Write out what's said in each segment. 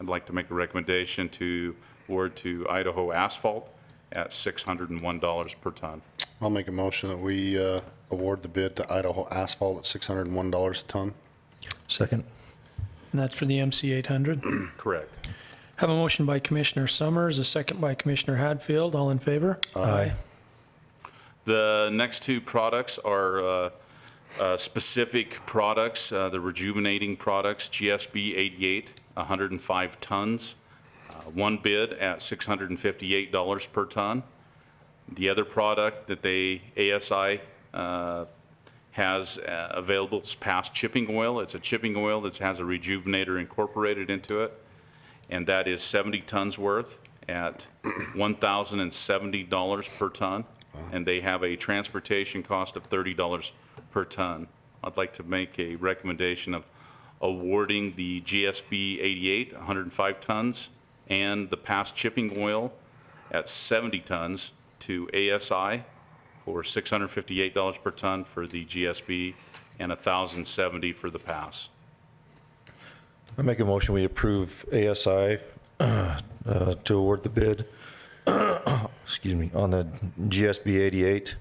I'd like to make a recommendation to award to Idaho Asphalt at $601 per ton. I'll make a motion that we award the bid to Idaho Asphalt at $601 a ton. Second. And that's for the MC 800. Correct. Have a motion by Commissioner Summers, a second by Commissioner Hadfield. All in favor? Aye. The next two products are specific products, the rejuvenating products, GSB 88, 105 tons. One bid at $658 per ton. The other product that ASI has available is past chipping oil. It's a chipping oil that has a rejuvenator incorporated into it, and that is 70 tons worth at $1,070 per ton, and they have a transportation cost of $30 per ton. I'd like to make a recommendation of awarding the GSB 88, 105 tons, and the past chipping oil at 70 tons to ASI for $658 per ton for the GSB and $1,070 for the pass. I make a motion we approve ASI to award the bid, excuse me, on the GSB 88,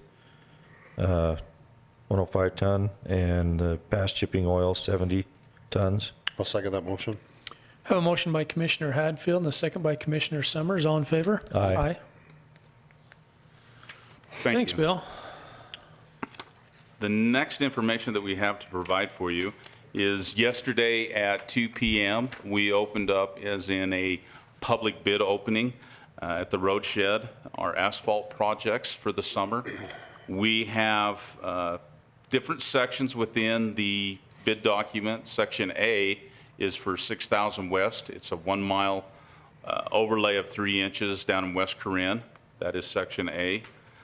105 ton, and the past chipping oil 70 tons. I'll second that motion. Have a motion by Commissioner Hadfield and a second by Commissioner Summers. All in favor? Aye. Thanks, you. Bill. The next information that we have to provide for you is yesterday at 2 p.m. we opened up as in a public bid opening at the road shed, our asphalt projects for the summer. We have different sections within the bid document. Section A is for 6,000 West. It's a 1 mile overlay of 3 inches down in West Corinne. That is Section A.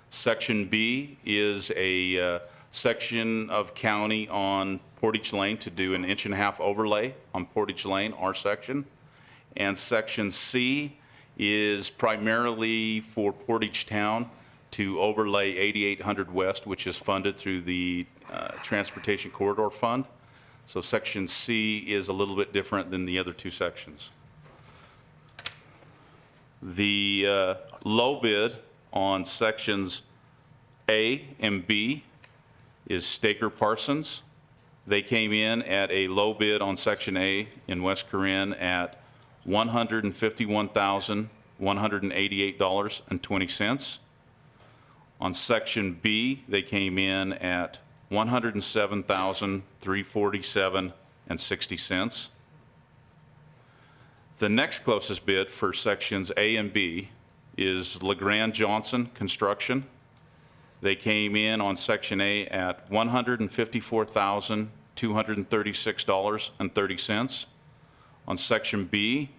Section B is a section of county on Portage Lane to do an 1.5-inch overlay on Portage Lane, our section. And Section C is primarily for Portage Town to overlay 8,800 West, which is funded through the Transportation Corridor Fund. So Section C is a little bit different than the other two sections. The low bid on sections A and B is Staker Parsons. They came in at a low bid on section A in West Corinne at $151,188.20. On section B, they came in at $107,347.60. The next closest bid for sections A and B is LeGrand Johnson Construction. They came in on section A at $154,236.30. On section B,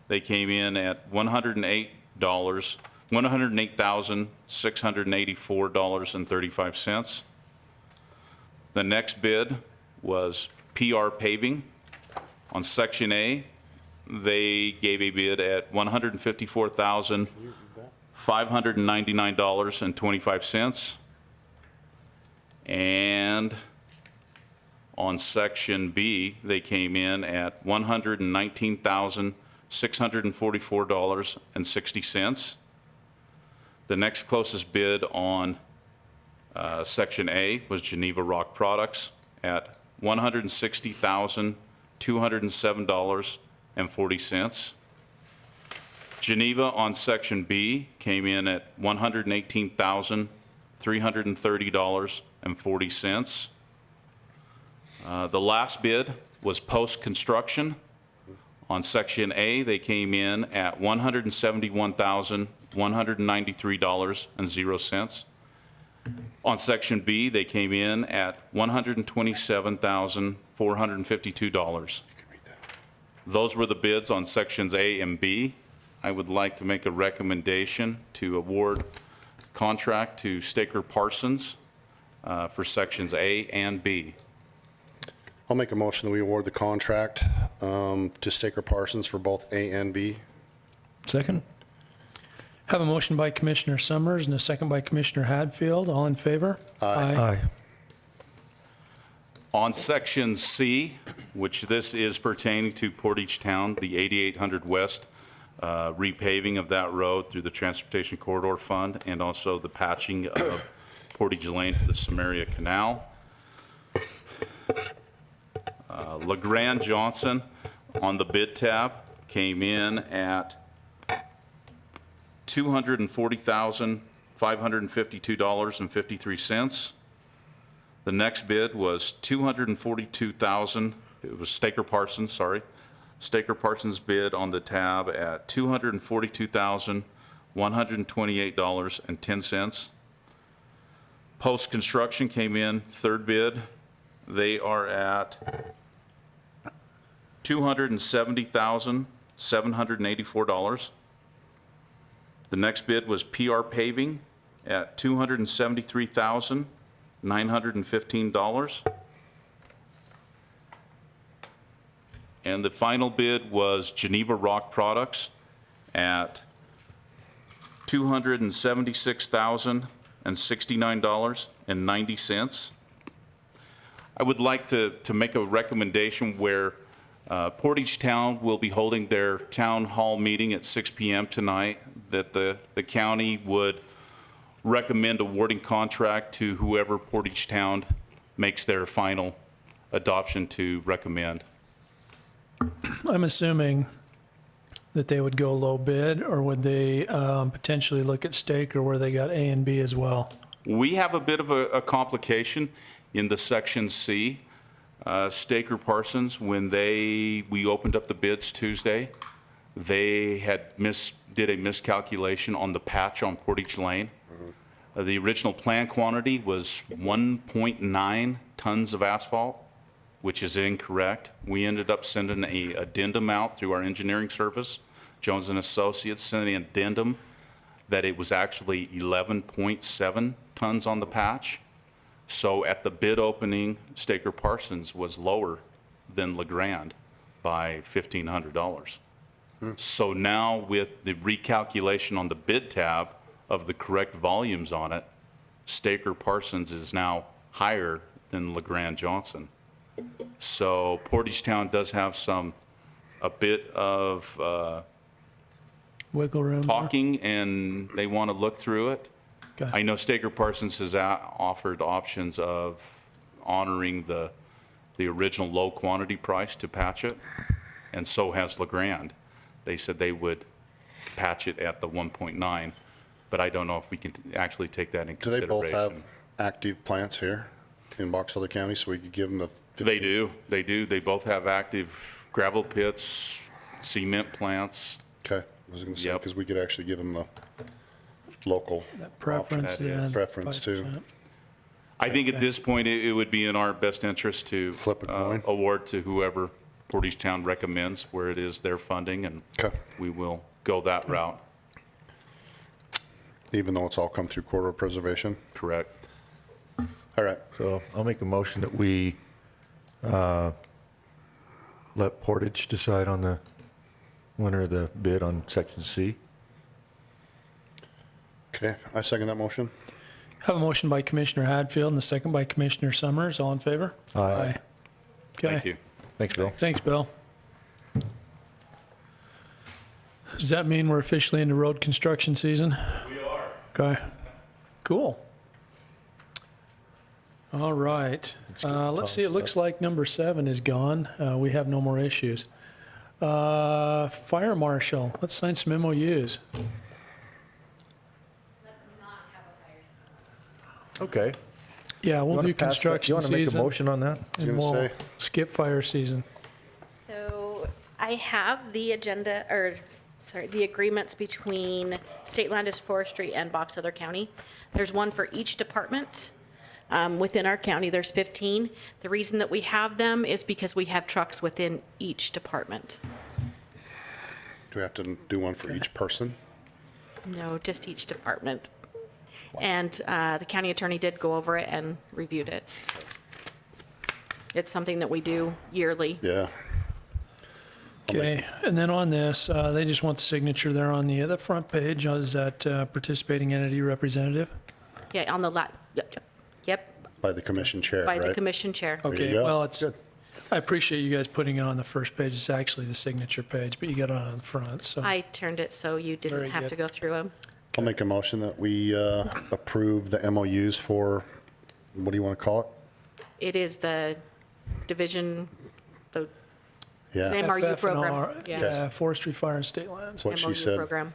they came in at $108,684.35. The next bid was PR Paving. On section A, they gave a bid at $154,599.25. And on section B, they came in at $119,644.60. The next closest bid on section A was Geneva Rock Products at $160,207.40. Geneva on section B came in at $118,330.40. The last bid was Post Construction. On section A, they came in at $171,193.00. On section B, they came in at $127,452. Those were the bids on sections A and B. I would like to make a recommendation to award contract to Staker Parsons for sections A and B. I'll make a motion that we award the contract to Staker Parsons for both A and B. Second. Have a motion by Commissioner Summers and a second by Commissioner Hadfield. All in favor? Aye. On section C, which this is pertaining to Portage Town, the 8800 West repaving of that road through the Transportation Corridor Fund, and also the patching of Portage Lane for the Samaria Canal. LeGrand Johnson on the bid tab came in at $240,552.53. The next bid was $242,000. It was Staker Parsons, sorry. Staker Parsons bid on the tab at $242,128.10. Post-construction came in, third bid. They are at $270,784. The next bid was PR Paving at $273,915. And the final bid was Geneva Rock Products at $276,069.90. I would like to make a recommendation where Portage Town will be holding their town hall meeting at 6 p.m. tonight, that the county would recommend awarding contract to whoever Portage Town makes their final adoption to recommend. I'm assuming that they would go low bid, or would they potentially look at Staker where they got A and B as well? We have a bit of a complication in the section C. Staker Parsons, when we opened up the bids Tuesday, they did a miscalculation on the patch on Portage Lane. The original plan quantity was 1.9 tons of asphalt, which is incorrect. We ended up sending an addendum out through our engineering service, Jones and Associates, sending an addendum that it was actually 11.7 tons on the patch. So at the bid opening, Staker Parsons was lower than LeGrand by $1,500. So now with the recalculation on the bid tab of the correct volumes on it, Staker Parsons is now higher than LeGrand Johnson. So Portage Town does have a bit of Wiggle room. talking, and they want to look through it. Okay. I know Staker Parsons has offered options of honoring the original low quantity price to patch it, and so has LeGrand. They said they would patch it at the 1.9, but I don't know if we can actually take that in Do they consideration. both have active plants here in Box Elder County, so we could give them the? They do. They both have active gravel pits, cement plants. Okay, I was gonna say, Yep. because we could actually give them the local That preference, That yeah. is. preference too. 5%. I think at this point, it would be in our best interest to Flip a coin. award to whoever Portage Town recommends, where it is their funding, and Okay, we will go that route. even though it's all come through corridor preservation. Correct. All right, So I'll make a motion that we let Portage decide on the winner of the bid on section C. okay, I second that motion. Have a motion by Commissioner Hadfield and a second by Commissioner Summers. All in favor? Aye. Okay. Thank you. Thanks, Bill. Thanks, Bill. Does that mean we're officially into road construction season? We are. Okay. Cool. All right. Let's see, it looks like number 7 is gone. We have no more issues. Fire Marshal, let's sign some MOUs. Okay. Yeah, we'll do construction You want to make a season motion on that? and gonna we'll say. skip fire season. So I have the agenda, or, sorry, the agreements between State Land Forestry and Box Elder County. There's one for each department. Within our county, there's 15. The reason that we have them is because we have trucks within each department. Do we have to do one for each person? No, just each department. And the county attorney did go over it and reviewed it. It's something that we do yearly. Yeah, Okay, and then on this, they just want the signature there on the front page. Is that participating entity representative? Yeah, on the yep. By the commission chair, by the right? commission chair. There you Okay, go. well, it's, Good. I appreciate you guys putting it on the first page. It's actually the signature page, but you got it on the front, so. I turned it so you didn't Very have good. to go through them. I'll make a motion that we approve the MOUs for, what do you want to call it? It is the division, the Yeah, MRU FF&R, program. Yeah, forestry, fire, and state lands. that's what she MOU said. program.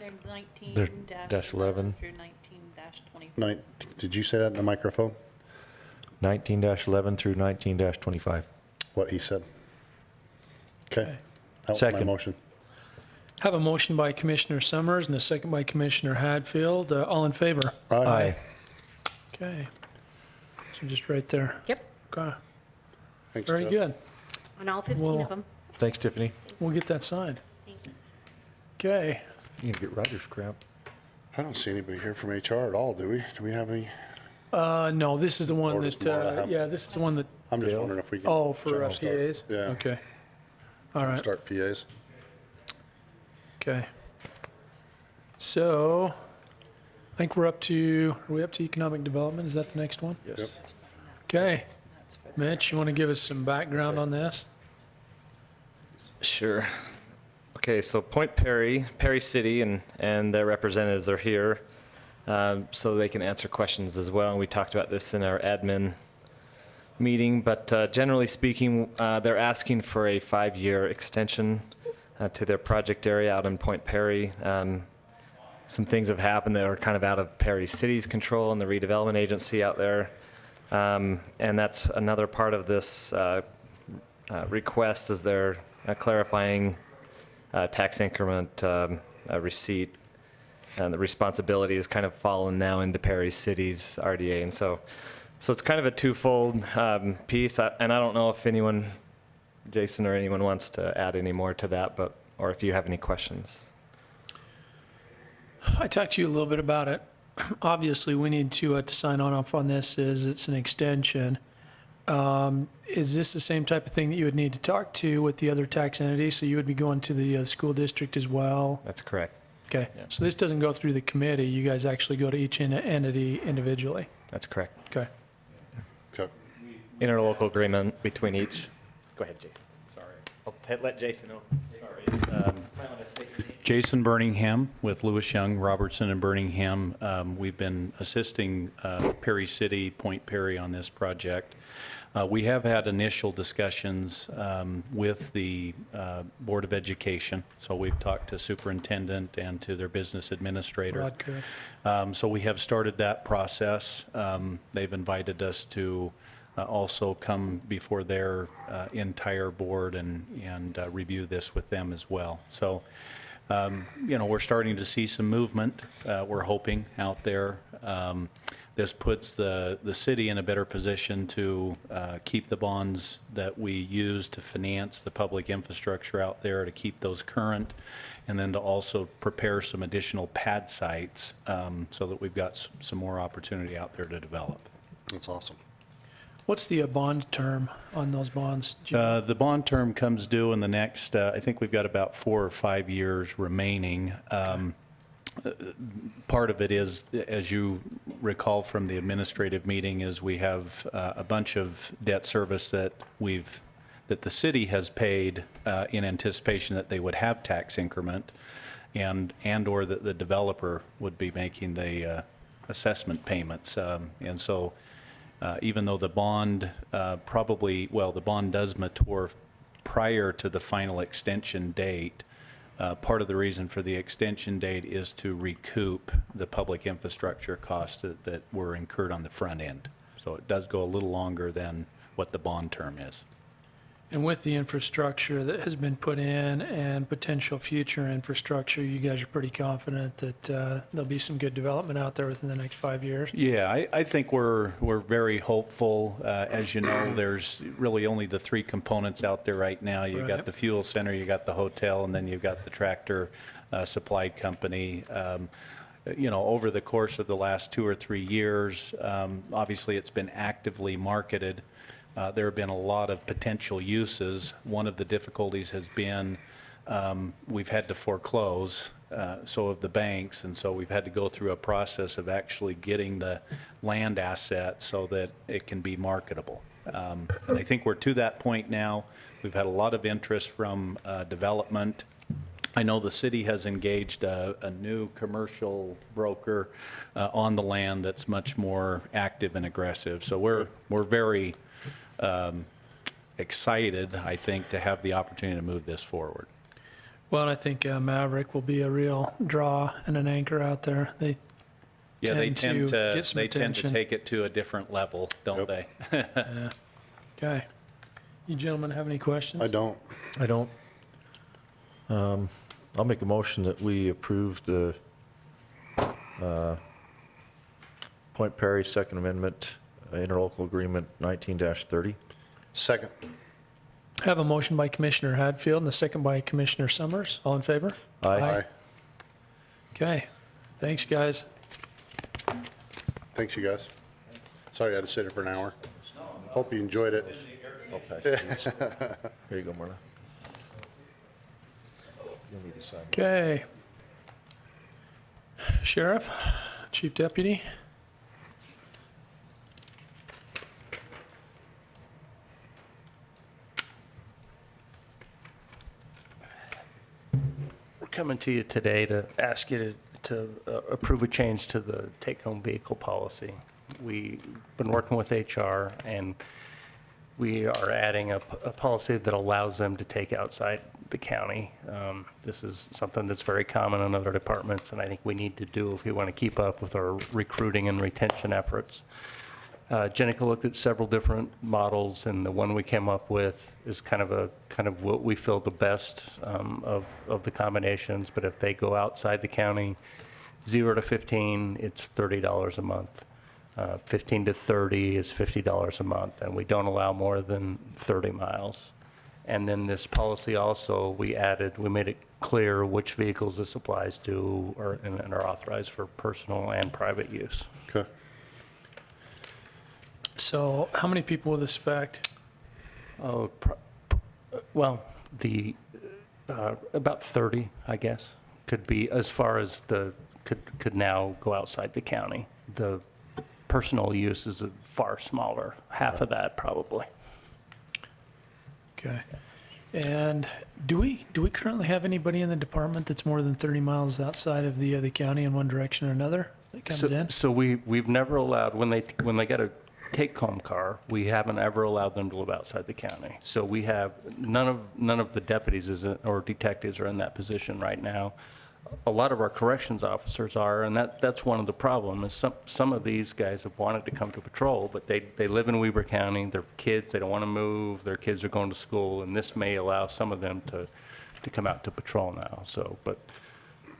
They're 19 They're dash dash 11. through 19 dash 20. Did you say that in the microphone? 19-11 through 19-25. What he said? Okay. That was my Second. motion. Have a motion by Commissioner Summers and a second by Commissioner Hadfield. All in favor? Aye. Okay. So just right there. Yep, Okay, Thanks, very Jeff. good. on all 15 Well- of them. Thanks, Tiffany. We'll get that signed. Okay. You can get writer's cramp. I don't see anybody here from HR at all, do we? Do we have any? No, this is the one Or does that, Marla have- yeah, this is the one that, I'm just Dale? wondering if we can. oh, for general start. PAs? Yeah. Okay. All right, Start PAs. okay. So, I think we're up to, are we up to economic development? Is that the next one? Yes. Okay. Mitch, you want to give us some background on this? Sure. Okay, so Point Perry, Perry City, and their representatives are here, so they can answer questions as well. And we talked about this in our admin meeting, but generally speaking, they're asking for a 5-year extension to their project area out in Point Perry. Some things have happened that are kind of out of Perry City's control and the redevelopment agency out there. And that's another part of this request, is they're clarifying tax increment receipt, and the responsibility has kind of fallen now into Perry City's RDA, and so it's kind of a twofold piece. And I don't know if anyone, Jason or anyone, wants to add any more to that, but or if you have any questions. I talked to you a little bit about it. Obviously, we need to sign on off on this, as it's an extension. Is this the same type of thing that you would need to talk to with the other tax entities? So you would be going to the school district as well? That's correct. Okay, Yeah. so this doesn't go through the committee, you guys actually go to each entity individually? That's correct. Okay. Okay. Interlocal agreement between each. Go ahead, Jason. Sorry. I'll let Jason know. Sorry. Might want to state your name. Jason Birmingham with Lewis Young, Robertson and Birmingham. We've been assisting Perry City, Point Perry on this project. We have had initial discussions with the Board of Education. So we've talked to superintendent and to their business administrator. Rod Kerr. So we have started that process. They've invited us to also come before their entire board and review this with them as well. So, we're starting to see some movement, we're hoping, out there. This puts the city in a better position to keep the bonds that we use to finance the public infrastructure out there, to keep those current, and then to also prepare some additional pad sites so that we've got some more opportunity out there to develop. That's awesome. What's the bond term on those bonds? Do you- The bond term comes due in the next, I think we've got about 4 or 5 years remaining. Part of it is, as you recall from the administrative meeting, is we have a bunch of debt service that the city has paid in anticipation that they would have tax increment, and/or that the developer would be making the assessment payments. And so even though the bond the bond does mature prior to the final extension date, part of the reason for the extension date is to recoup the public infrastructure costs that were incurred on the front end. So it does go a little longer than what the bond term is. And with the infrastructure that has been put in and potential future infrastructure, you guys are pretty confident that there'll be some good development out there within the next 5 years? Yeah, I think we're very hopeful. As you know, there's really only the 3 components out there right now. You've Right. got the fuel center, you got the hotel, and then you've got the tractor supply company. Over the course of the last 2 or 3 years, obviously it's been actively marketed. There have been a lot of potential uses. One of the difficulties has been we've had to foreclose so have the banks, and so we've had to go through a process of actually getting the land asset so that it can be marketable. And I think we're to that point now. We've had a lot of interest from development. I know the city has engaged a new commercial broker on the land that's much more active and aggressive. So we're very excited, I think, to have the opportunity to move this forward. Well, and I think Maverick will be a real draw and an anchor out there. They Yeah, they tend tend to to, get some they tend to attention. take it to a different level, don't they? Okay. You gentlemen have any questions? I don't. I don't. I'll make a motion that we approve the Point Perry Second Amendment interlocal agreement 19-30. Second. Have a motion by Commissioner Hadfield and a second by Commissioner Summers. All in favor? Aye. Okay. Thanks, guys. Thanks, you guys. Sorry I had to sit here for an hour. Hope you enjoyed it. I'll pass you these. Here you go, Marla. You'll need to sign. Okay. Sheriff, Chief Deputy. We're coming to you today to ask you to approve a change to the take-home vehicle policy. We've been working with HR, and we are adding a policy that allows them to take outside the county. This is something that's very common in other departments, and I think we need to do if we want to keep up with our recruiting and retention efforts. Jenica looked at several different models, and the one we came up with is kind of what we feel the best of the combinations. But if they go outside the county, 0 to 15, it's $30 a month. 15 to 30 is $50 a month, and we don't allow more than 30 miles. And then this policy also, we made it clear which vehicles this applies to and are authorized for personal and private use. Okay. So how many people will this affect? Oh, well, about 30, I guess, could be as far as could now go outside the county. The personal use is far smaller, half of that probably. Okay. And do we currently have anybody in the department that's more than 30 miles outside of the county in one direction or another that comes in? So we've never allowed, when they get a take-home car, we haven't ever allowed them to live outside the county. So we have, none of the deputies or detectives are in that position right now. A lot of our corrections officers are, and that's one of the problems, is some of these guys have wanted to come to patrol, but they live in Weber County, they're kids, they don't want to move, their kids are going to school, and this may allow some of them to come out to patrol now. So, but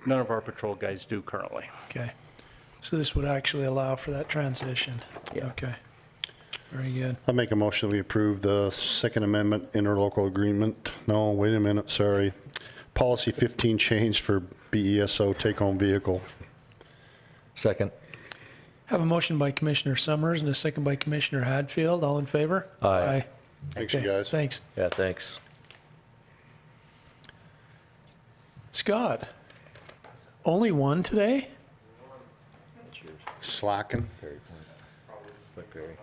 none of our patrol guys do currently. Okay. So this would actually allow for that transition? Yeah. Okay. Very good. I'll make a motion that we approve the Second Amendment interlocal agreement. No, wait a minute, sorry. Policy 15 change for BESO take-home vehicle. Second. Have a motion by Commissioner Summers and a second by Commissioner Hadfield. All in favor? Aye. Thanks, you Okay, guys. Thanks. Yeah, thanks. Scott, only one today? Slacking. Point Perry.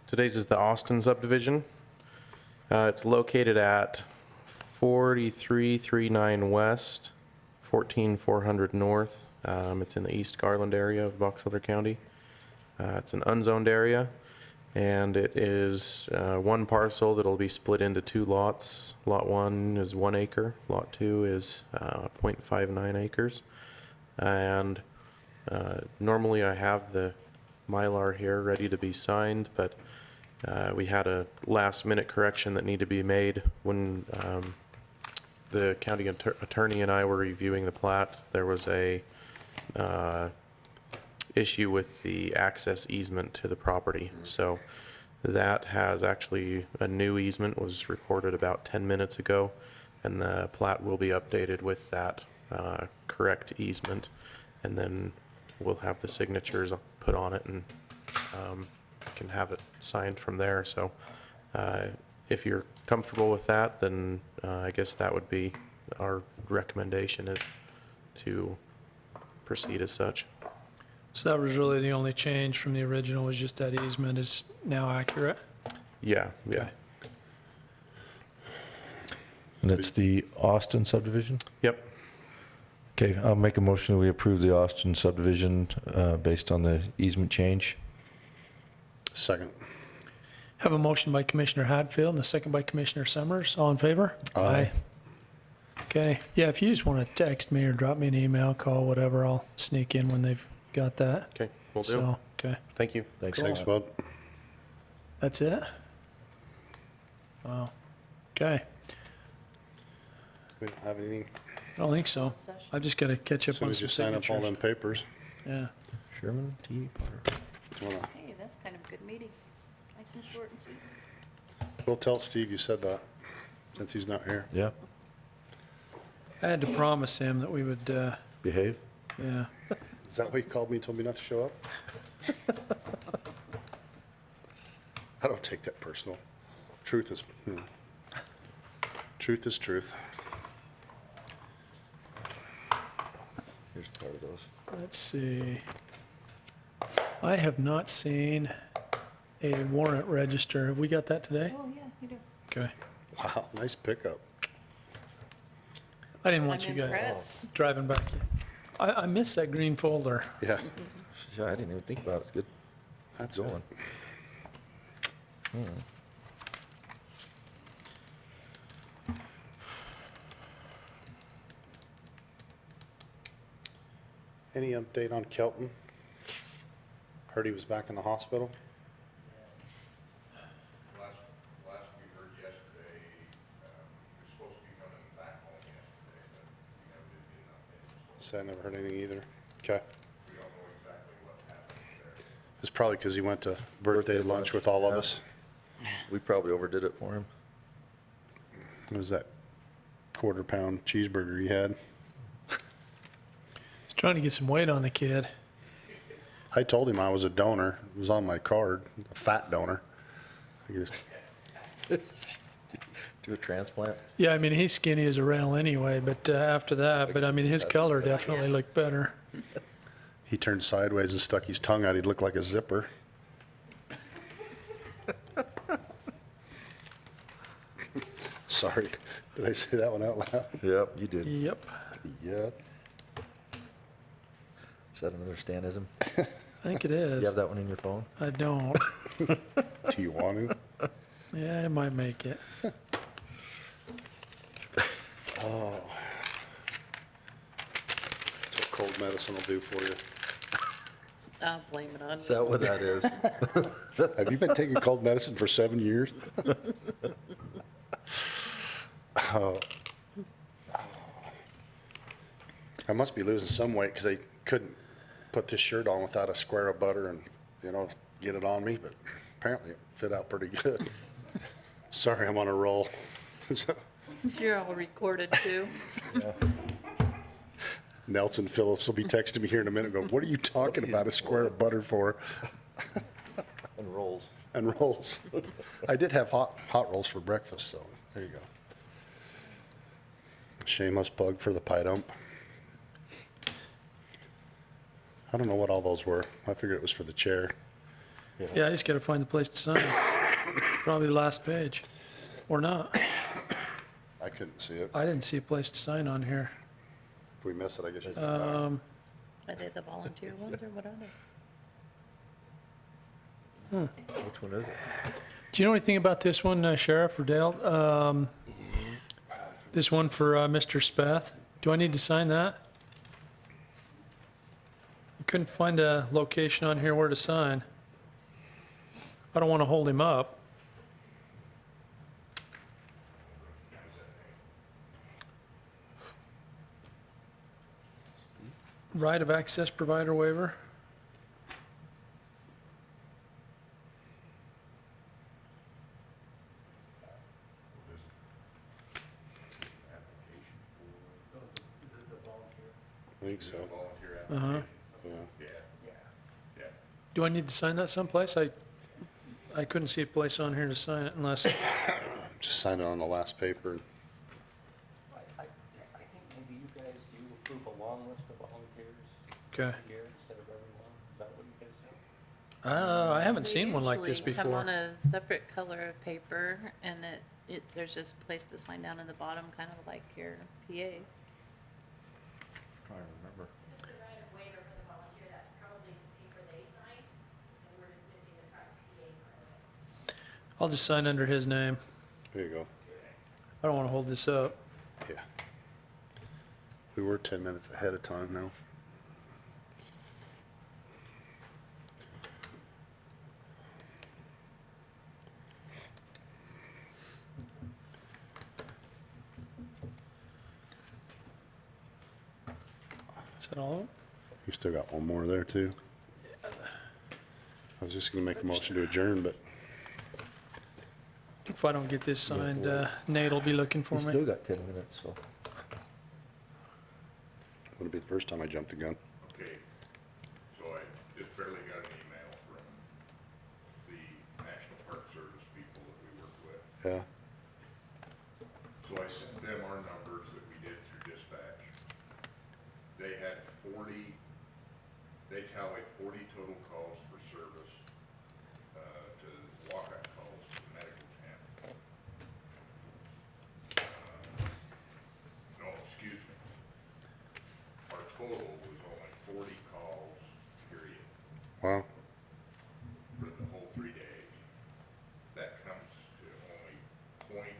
Today's is the Austin subdivision. It's located at 4339 West, 14400 North. It's in the East Garland area of Box Elder County. It's an unzoned area, and it is one parcel that'll be split into two lots. Lot 1 is 1 acre, Lot 2 is 0.59 acres. And normally I have the Mylar here ready to be signed, but we had a last-minute correction that needed to be made when the county attorney and I were reviewing the plat. There was a issue with the access easement to the property. So that has actually, a new easement was recorded about 10 minutes ago, and the plat will be updated with that correct easement, and then we'll have the signatures put on it and can have it signed from there. So if you're comfortable with that, then I guess that would be our recommendation, is to proceed as such. So that was really the only change from the original, was just that easement is now accurate? Yeah, yeah. Okay. And it's the Austin subdivision? Yep. Okay, I'll make a motion that we approve the Austin subdivision based on the easement change. Second. Have a motion by Commissioner Hadfield and a second by Commissioner Summers. All in favor? Aye. Okay, yeah, if you just want to text me or drop me an email, call, whatever, I'll sneak in when they've got that. Okay, will do. So, okay, Thank you. Thanks. Thanks, bud. that's it? Wow, okay, We don't have anything. I don't think so. I've just got to catch As up soon on as you some sign up all them signatures. papers. Yeah, Sherman T. Potter. Do you wanna- Hey, that's kind of a good meeting. Nice and short and sweet. We'll tell Steve you said that, since he's not here. Yeah, I had to promise him that we would, behave. yeah. Is that why he called me and told me not to show up? I don't take that personal. Truth is, truth is truth. Here's part of those. Let's see. I have not seen a warrant register. Have we got that today? Oh, yeah, you do. Okay. Wow, nice pickup. I didn't want I'm you guys impressed. driving back. I missed that green folder. Yeah, Yeah, I didn't even think about it. It's good that's going. going. Any update on Kelton? Heard he was back in the hospital. Last we heard yesterday, he was supposed to be coming back home yesterday, but we never did get an update. So Say I never heard anything either. Okay. we don't know exactly what happened there. It's probably because he went to birthday lunch with all of yeah. us. We probably overdid it for him. What was that quarter-pound cheeseburger he had? He's trying to get some weight on the kid. I told him I was a donor. It was on my card, a fat donor. I guess Do a transplant. Yeah, I mean, he's skinny as a rail anyway, but after that, but I mean, his color definitely looked better. he turned sideways and stuck his tongue out. He'd look like a zipper. Sorry, did I say that one out loud? Yep, you did. Yep. Yeah. Is that another Stanism? I think it You is. have that one in your phone? I don't. Do you want to? Yeah, I might make it. That's what cold medicine will do for you. I'll blame it on Is that what that is? Have you been taking cold medicine for 7 years? Oh. I must be losing some weight because I couldn't put this shirt on without a square of butter and, get it on me, but apparently it fit out pretty good. Sorry, I'm on a roll. You're all recorded too. Nelson Phillips will be texting me here in a minute, going, what are you talking about a square of butter for? And rolls. And rolls. I did have hot rolls for breakfast, so there you go. Shameless plug for the pie dump. I don't know what all those were. I figured it was for the chair. Yeah, I just got to find the place to sign. Probably the last page. Or not. I couldn't see it. I didn't see a place to sign on here. If we miss it, I guess you can. Are they the volunteer ones or what are they? Which one is it? Do you know anything about this one, Sheriff or Dale? This one for Mr. Spath? Do I need to sign that? I couldn't find a location on here where to sign. I don't want to hold him up. Right of access provider waiver? I think so. Uh-huh. Yeah. Do I need to sign that someplace? I I couldn't see a place on here to sign it unless, Just sign it on the last paper. I think maybe you guys, do you approve a long list of volunteers okay. here instead of everyone? Is that what you guys do? I haven't seen one like this They usually come on before. a separate color of paper, and there's just a place to sign down in the bottom, kind of like your PAs. Probably remember. Just to write a waiver for the volunteer, that's probably the paper they signed, and we're just missing the PA part of it. I'll just sign under his name. There you go. I don't want to hold this up. Yeah. We were 10 minutes ahead of time now. Is that all of them? You still got one more there too. I was just gonna make a motion to adjourn, but If I don't get this signed, Nate will be looking for We me. still got 10 minutes, so. wouldn't be the first time I jumped the gun. Okay, so I just barely got an email from the National Park Service people that we work with. Yeah. So I sent them our numbers that we did through dispatch. They had 40, they tallied 40 total calls for service, to walkout calls to medical tent. No, excuse me. Our total was only 40 calls, period, Wow. for the whole 3 days. That comes to only 0.1%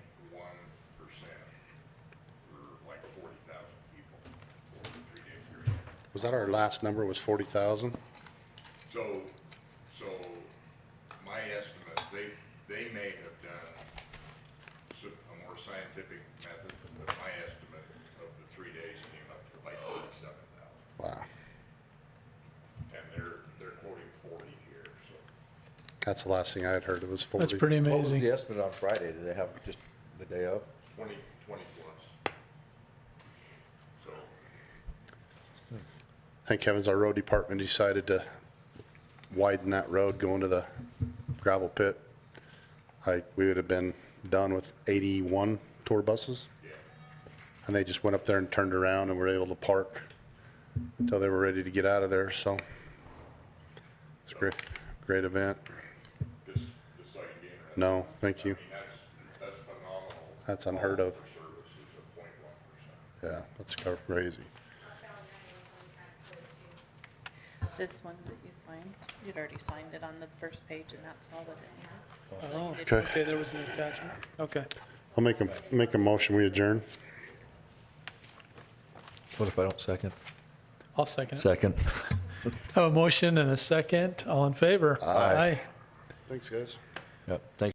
for like 40,000 people over a 3-day period. Was that our last number was 40,000? So my estimate, they may have done a more scientific method, but my estimate of the 3 days came up to like 47,000. Wow. And they're quoting 40 here, so. That's the last thing I had heard. It was 40. That's pretty What was amazing. the estimate on Friday? Did they have just the day of? 20 plus. So, I think Kevin's our road department decided to widen that road going to the gravel pit. We would have been done with 81 tour buses. yeah. And they just went up there and turned around and were able to park until they were ready to get out of there, so. It's a great event. Just so you can be interested. No, thank you. I mean, that's phenomenal. That's unheard of. For service is a 0.1%. Yeah, that's crazy. This one that you signed, you'd already signed it on the first page, and that's all that it needed. Oh, Okay. okay, there was an attachment. Okay. I'll make a motion, we adjourn. What if I don't second? I'll second it. Second. Have a motion and a second. All in favor? Aye. Thanks, guys. Yep, thank